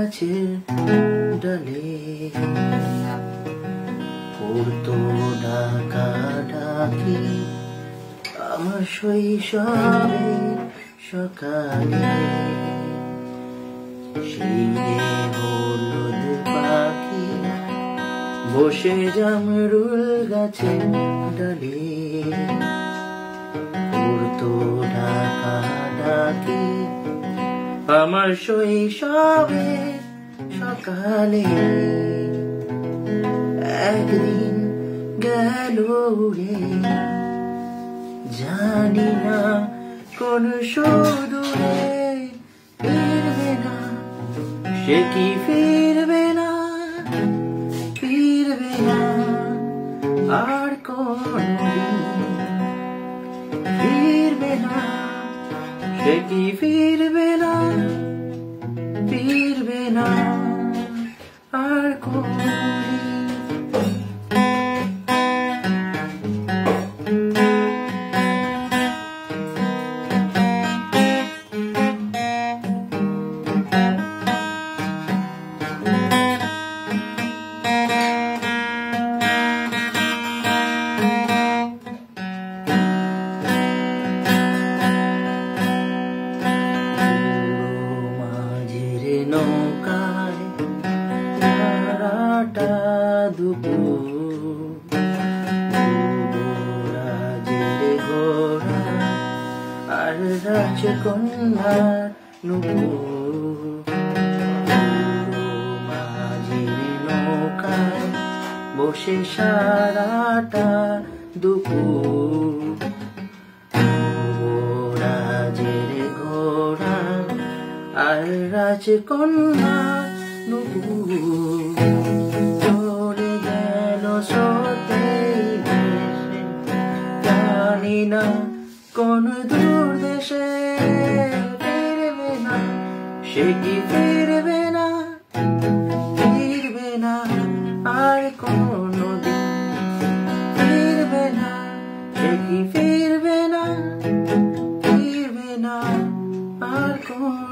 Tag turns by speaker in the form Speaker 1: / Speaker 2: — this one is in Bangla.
Speaker 1: গাছের ডালে পড়তো ডাকাডাকি আমার শৈশবের সকালে। সেই হলুদ পাখি বসে জামরুল গাছের ডালে পড়তো ডাকাডাকি আমার শৈশবের সকালে। একদিন গেল রে জানি না কোন সুদূরে ফিরবে না, সে কি ফিরবে না, ফিরবে না আর কোনদিন, ফিরবে না, সে কি ফিরবে না, ফিরবে না আর কোনদিন। নৌকায় সারাটা দুপুর যুবরাজের ঘোড়া আর রাজকন্যার নূপুর। মাঝির নৌকায় বসে সারাটা দুপুর যুবরাজের ঘোড়া আর রাজকন্যা নূপুর। চলে গেল স্রোতেই ভেসে, জানি না কোন দূর দেশে, ফিরবে না, সে কি ফিরবে না, ফিরবে না আর কোনদিন, ফিরবে না, সে কি ফিরবে না, ফিরবে না আর কোনদিন।